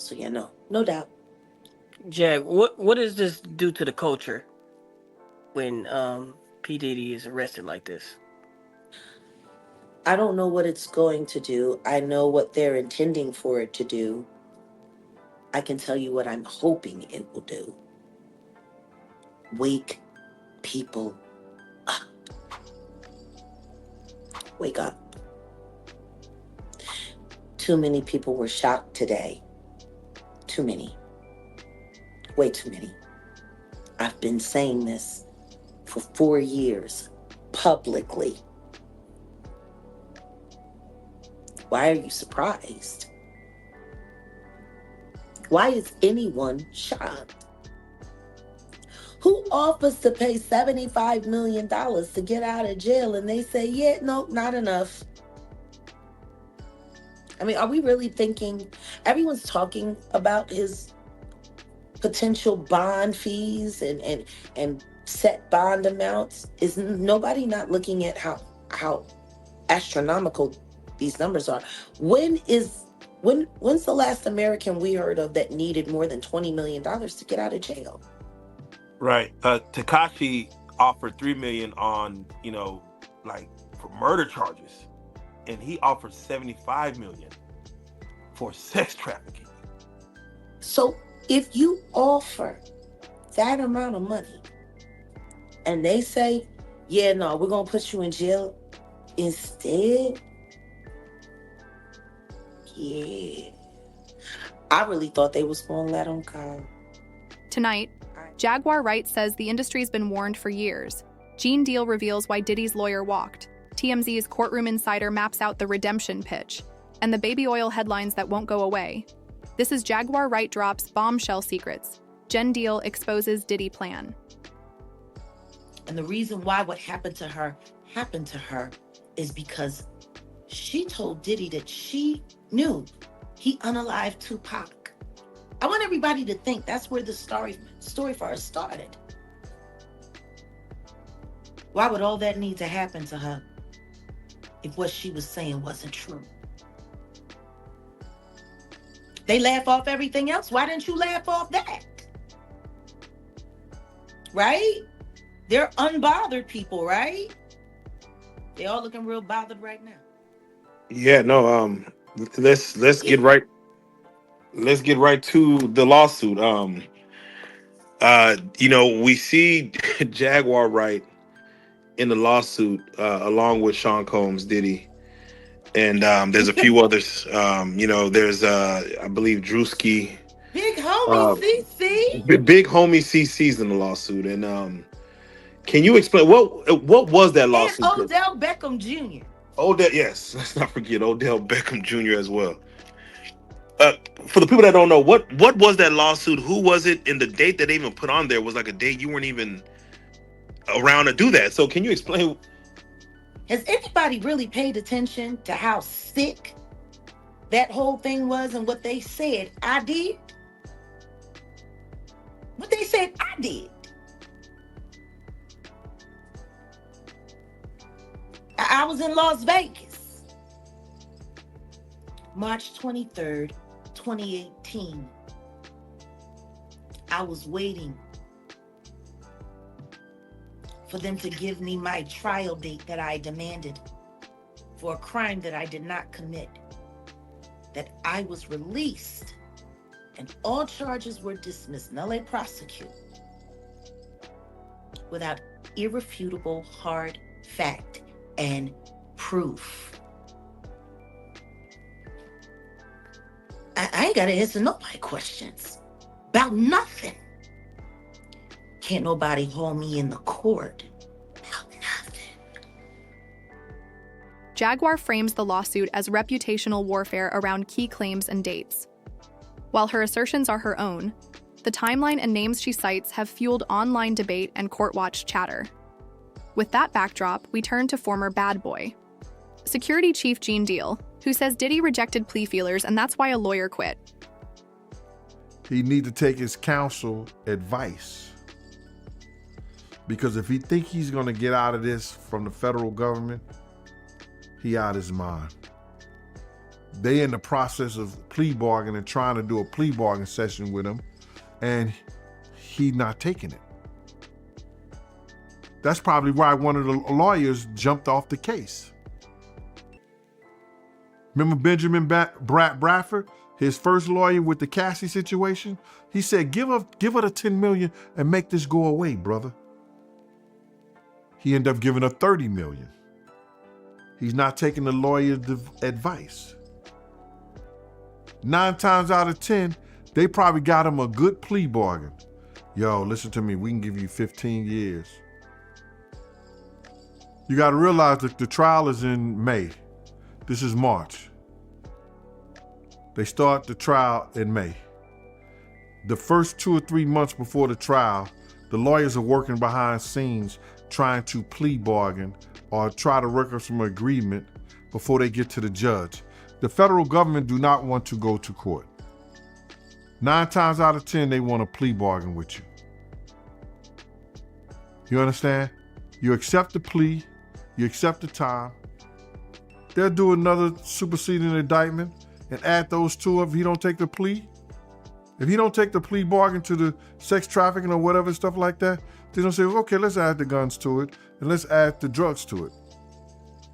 So yeah, no doubt. Jag, what does this do to the culture when P Diddy is arrested like this? I don't know what it's going to do. I know what they're intending for it to do. I can tell you what I'm hoping it will do. Wake people up. Wake up. Too many people were shocked today. Too many. Way too many. I've been saying this for 4 years publicly. Why are you surprised? Why is anyone shocked? Who offers to pay $75 million to get out of jail and they say, yeah, no, not enough? I mean, are we really thinking everyone's talking about his potential bond fees and set bond amounts? Is nobody not looking at how astronomical these numbers are? When's the last American we heard of that needed more than $20 million to get out of jail? Right. Takashi offered 3 million on, like for murder charges, and he offered 75 million for sex trafficking. So if you offer that amount of money and they say, yeah, no, we're gonna put you in jail instead, yeah, I really thought they was gonna let him go. Tonight, Jaguar Wright says the industry's been warned for years. Gene Deal reveals why Diddy's lawyer walked. TMZ's courtroom insider maps out the redemption pitch. And the baby oil headlines that won't go away. This is Jaguar Wright drops bombshell secrets. Jen Deal exposes Diddy plan. And the reason why what happened to her is because she told Diddy that she knew he unalived Tupac. I want everybody to think that's where the story for her started. Why would all that need to happen to her if what she was saying wasn't true? They laugh off everything else. Why didn't you laugh off that? Right? They're unbothered people, right? They all looking real bothered right now. Yeah, no. Let's get right. Let's get right to the lawsuit. We see Jaguar Wright in the lawsuit along with Sean Combs, Diddy, and there's a few others. There's I believe Drewski, Big homie uh, CC. big homie CC's in the lawsuit. And can you explain what was that And lawsuit? Odell Beckham Jr. Odell, yes, let's not forget Odell Beckham Jr. as well. For the people that don't know, what was that lawsuit? Who was it? And the date that they even put on there was like a date you weren't even around to do that. So can you explain? Has anybody really paid attention to how sick that whole thing was and what they said I did? What they said I did. I was in Las Vegas, March 23rd, 2018. I was waiting for them to give me my trial date that I demanded for a crime that I did not commit, that I was released and all charges were dismissed, nulle prosecute, without irrefutable hard fact and proof. I ain't got to answer nobody questions about nothing. Can't nobody haul me in the court about nothing. Jaguar frames the lawsuit as reputational warfare around key claims and dates. While her assertions are her own, the timeline and names she cites have fueled online debate and court-watch chatter. With that backdrop, we turn to former bad boy, Security Chief Gene Deal, who says Diddy rejected plea feelers and that's why a lawyer quit. He need to take his counsel advice. Because if he think he's going to get out of this from the federal government, he out his mind. They in the process of plea bargaining and trying to do a plea bargain session with him, and he not taking it. That's probably why one of the lawyers jumped off the case. Remember Benjamin Bradford, his first lawyer with the Cassie situation? He said, give her the 10 million and make this go away, brother. He ended up giving her 30 million. He's not taking the lawyer's advice. 9 times out of 10, they probably got him a good plea bargain. Yo, listen to me, we can give you 15 years. You got to realize that the trial is in May. This is March. They start the trial in May. The first 2 or 3 months before the trial, the lawyers are working behind scenes trying to plea bargain or try to work up some agreement before they get to the judge. The federal government do not want to go to court. 9 times out of 10, they want a plea bargain with you. You understand? You accept the plea, you accept the time. They'll do another superseding indictment and add those 2 if he don't take the plea. If he don't take the plea bargain to the sex trafficking or whatever stuff like that, they're gonna say, okay, let's add the guns to it and let's add the drugs to it.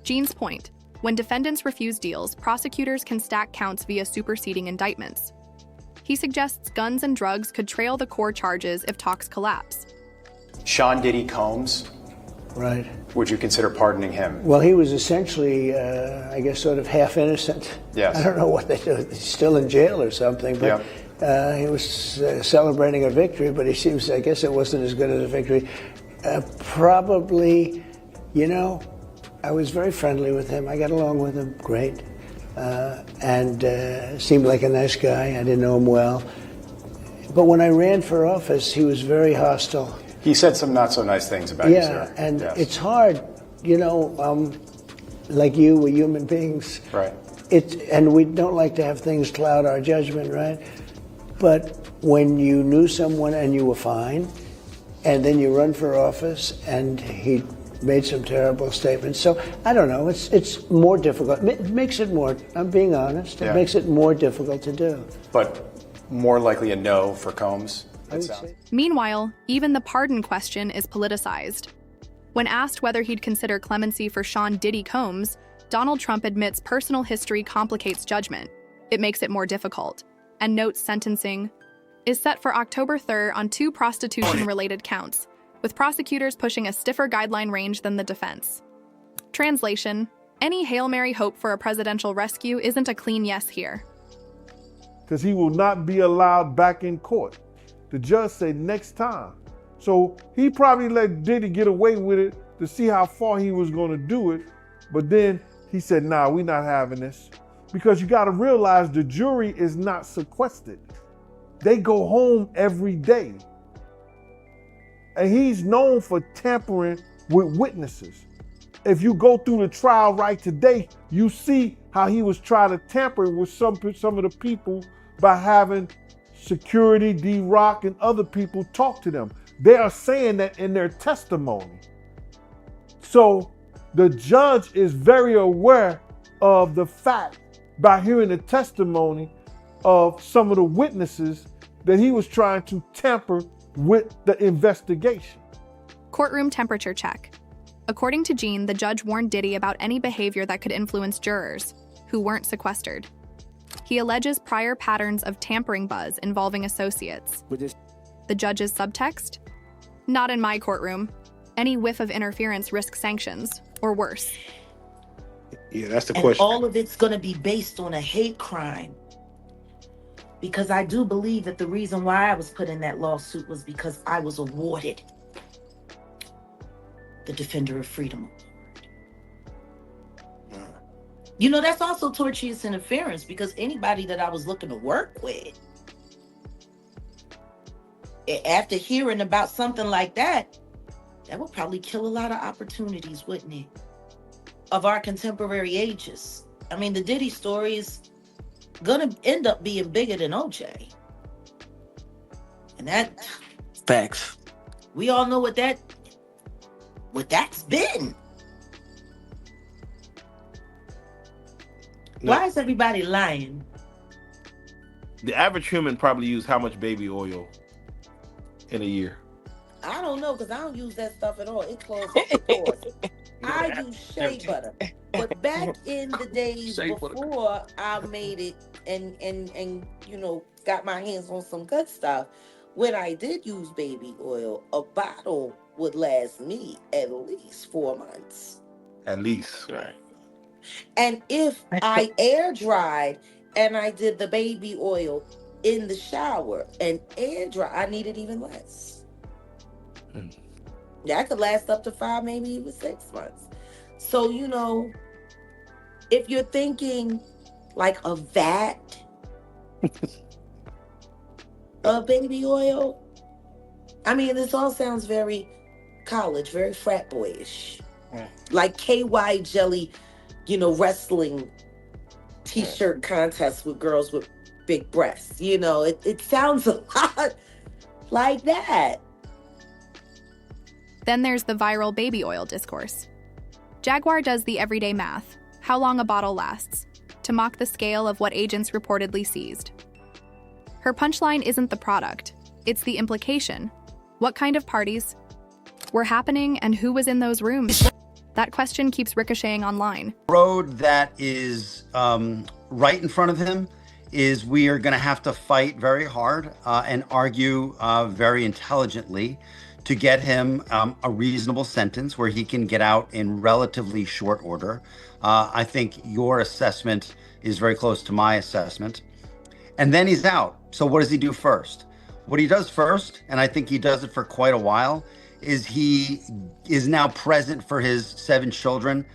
Gene's point, when defendants refuse deals, prosecutors can stack counts via superseding indictments. He suggests guns and drugs could trail the core charges if talks collapse. Sean Diddy Combs. Right. Would you consider pardoning him? Well, he was essentially, I guess, sort of half innocent. Yes. I don't know what they do. He's still in jail or something, but he was celebrating a victory, but he seems, I guess it wasn't as good as a victory. Probably, you know, I was very friendly with him. I got along with him great. And seemed like a nice guy. I didn't know him well. But when I ran for office, he was very hostile. He said some not so nice things about you, sir. Yeah, and it's hard, you know, like you, we're human beings. Right. And we don't like to have things cloud our judgment, right? But when you knew someone and you were fine, and then you run for office and he made some terrible statements. So I don't know, it's more difficult. It makes it more, I'm being honest, it makes it more difficult to do. But more likely a no for Combs? Meanwhile, even the pardon question is politicized. When asked whether he'd consider clemency for Sean Diddy Combs, Donald Trump admits personal history complicates judgment. It makes it more difficult, and notes sentencing is set for October 3rd on 2 prostitution-related counts, with prosecutors pushing a stiffer guideline range than the defense. Translation: any Hail Mary hope for a presidential rescue isn't a clean yes here. Because he will not be allowed back in court. The judge said next time. So he probably let Diddy get away with it to see how far he was going to do it. But then he said, nah, we're not having this. Because you got to realize the jury is not sequestered. They go home every day. And he's known for tampering with witnesses. If you go through the trial right today, you see how he was trying to tamper with some of the people by having security, D-Rock, and other people talk to them. They are saying that in their testimony. So the judge is very aware of the fact by hearing the testimony of some of the witnesses that he was trying to tamper with the investigation. Courtroom temperature check. According to Gene, the judge warned Diddy about any behavior that could influence jurors, who weren't sequestered. He alleges prior patterns of tampering buzz involving associates. The judge's subtext? Not in my courtroom. Any whiff of interference risks sanctions, or worse. Yeah, that's the And question. all of it's going to be based on a hate crime. Because I do believe that the reason why I was put in that lawsuit was because I was awarded the Defender of Freedom. You know, that's also tortious interference, because anybody that I was looking to work with, after hearing about something like that, that would probably kill a lot of opportunities, wouldn't it? Of our contemporary ages. I mean, the Diddy story is gonna end up being bigger than OJ. And that... Facts. We all know what that's been. No, Why is everybody lying? the average human probably use how much baby oil in a year? I don't know because I don't use that stuff at all. It closes up the pores. I use shea butter. But back in the days before I made it and got my hands on some good stuff, when I did use baby oil, a bottle would last me at least 4 months. At least. Right. And if I air dried and I did the baby oil in the shower and air dry, I needed even less. Mm. That could last up to 5, maybe even 6 months. So, if you're thinking like a vat of baby oil, I mean, this all sounds very college, very frat boyish. Yeah. Like KY jelly, wrestling t-shirt contests with girls with big breasts. It sounds a lot like that. Then there's the viral baby oil discourse. Jaguar does the everyday math, how long a bottle lasts, to mock the scale of what agents reportedly seized. Her punchline isn't the product, it's the implication. What kind of parties were happening and who was in those rooms? That question keeps ricocheting online. The road that is right in front of him is we are going to have to fight very hard and argue very intelligently to get him a reasonable sentence where he can get out in relatively short order. I think your assessment is very close to my assessment. And then he's out. So what does he do first? What he does first, and I think he does it for quite a while, is he is now present for his 7 children.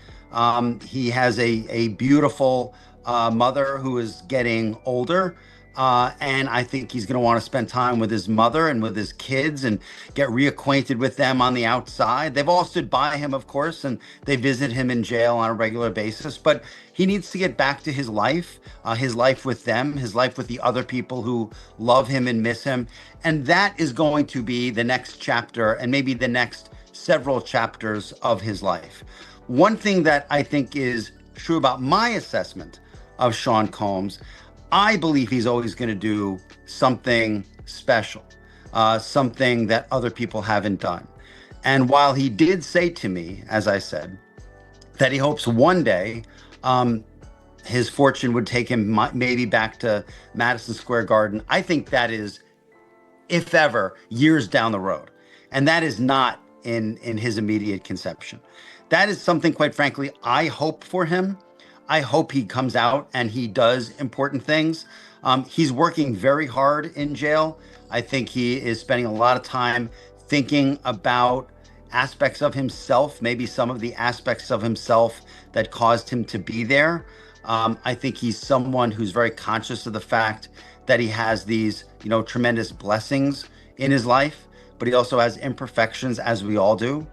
He has a beautiful mother who is getting older. And I think he's going to want to spend time with his mother and with his kids and get reacquainted with them on the outside. They've all stood by him, of course, and they visit him in jail on a regular basis. But he needs to get back to his life with them, his life with the other people who love him and miss him. And that is going to be the next chapter and maybe the next several chapters of his life. One thing that I think is true about my assessment of Sean Combs, I believe he's always going to do something special, something that other people haven't done. And while he did say to me, as I said, that he hopes one day his fortune would take him maybe back to Madison Square Garden, I think that is, if ever, years down the road. And that is not in his immediate conception. That is something, quite frankly, I hope for him. I hope he comes out and he does important things. He's working very hard in jail. I think he is spending a lot of time thinking about aspects of himself, maybe some of the aspects of himself that caused him to be there. I think he's someone who's very conscious of the fact that he has these, tremendous blessings in his life, but he also has imperfections, as we all do.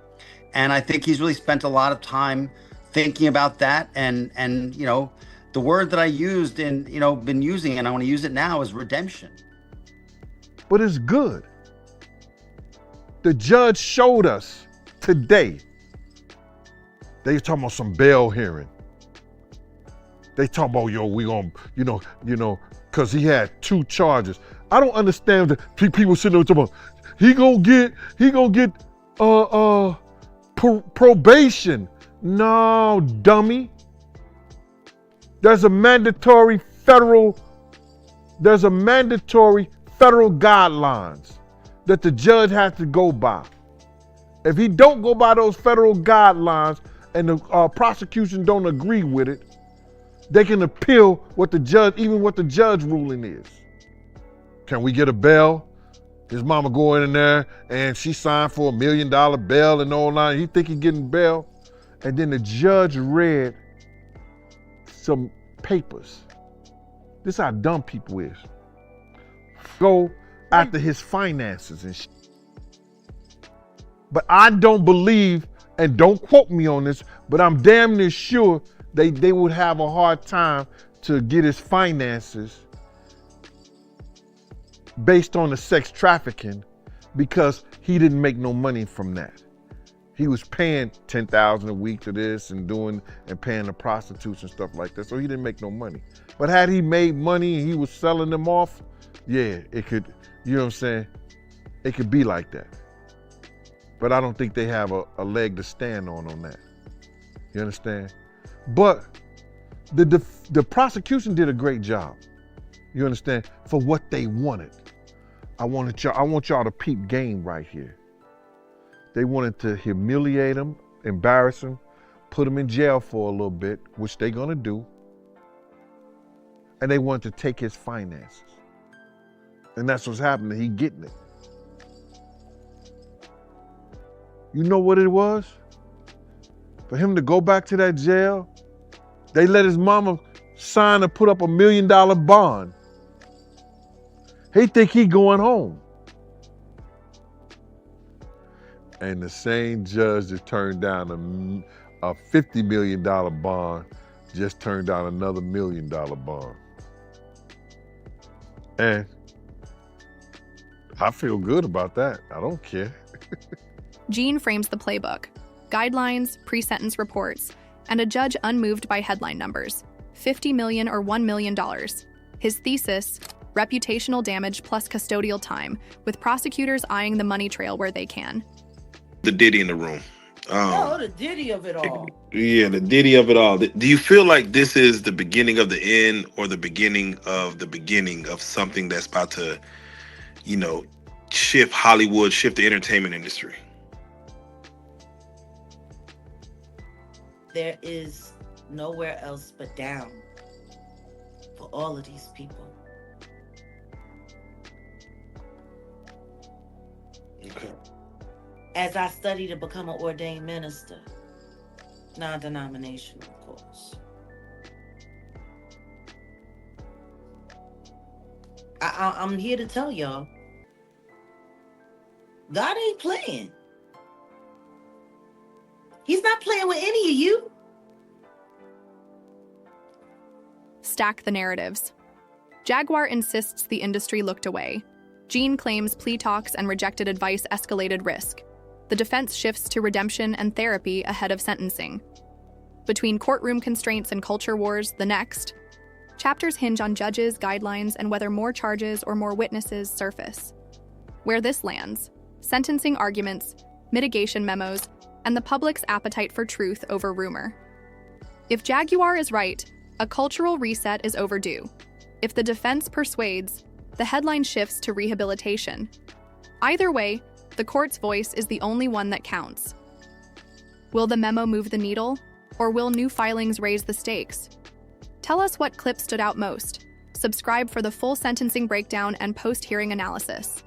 And I think he's really spent a lot of time thinking about that. And the word that I used and, been using, and I want to use it now, is redemption. But it's good. The judge showed us today. They talking about some bail hearing. They talking about, we gonna, cause he had 2 charges. I don't understand that people sitting there talking about, he gonna get probation. No, dummy. There's a mandatory federal guidelines that the judge has to go by. If he don't go by those federal guidelines and the prosecution don't agree with it, they can appeal what the judge ruling is. Can we get a bail? His mama go in there and she signed for $1 million bail and all that. He think he getting bail. And then the judge read some papers. This is how dumb people is. Go after his finances and shit. But I don't believe, and don't quote me on this, but I'm damn near sure they would have a hard time to get his finances based on the sex trafficking because he didn't make no money from that. he was paying $10,000 a week to this and paying the prostitutes and stuff like that. So he didn't make no money. But had he made money and he was selling them off, yeah, it could, you know what I'm saying? It could be like that. But I don't think they have a leg to stand on that. You understand? But the prosecution did a great job. You understand? For what they wanted. I want y'all to peep game right here. They wanted to humiliate him, embarrass him, put him in jail for a little bit, which they're gonna do. And they wanted to take his finances. And that's what's happening. He getting it. You know what it was? For him to go back to that jail, they let his mama sign and put up $1 million bond. He think he going home. And the same judge that turned down a $50 million bond just turned down another $1 million bond. And I feel good about that. I don't care. Gene frames the playbook, guidelines, pre-sentence reports, and a judge unmoved by headline numbers, $50 million or $1 million. His thesis, reputational damage plus custodial time, with prosecutors eyeing the money trail where they can. The Diddy in the room. The Diddy of it all. Yeah, the Diddy of it all. Do you feel like this is the beginning of the end or the beginning of something that's about to, shift Hollywood, shift the entertainment industry? There is nowhere else but down for all of these people. Okay. As I study to become an ordained minister, non-denominational, of course, I'm here to tell y'all, God ain't playing. He's not playing with any of you. Stack the narratives. Jaguar insists the industry looked away. Gene claims plea talks and rejected advice escalated risk. The defense shifts to redemption and therapy ahead of sentencing. Between courtroom constraints and culture wars, the next. Chapters hinge on judges, guidelines, and whether more charges or more witnesses surface. Where this lands, sentencing arguments, mitigation memos, and the public's appetite for truth over rumor. If Jaguar is right, a cultural reset is overdue. If the defense persuades, the headline shifts to rehabilitation. Either way, the court's voice is the only one that counts. Will the memo move the needle, or will new filings raise the stakes? Tell us what clip stood out most. Subscribe for the full sentencing breakdown and post-hearing analysis.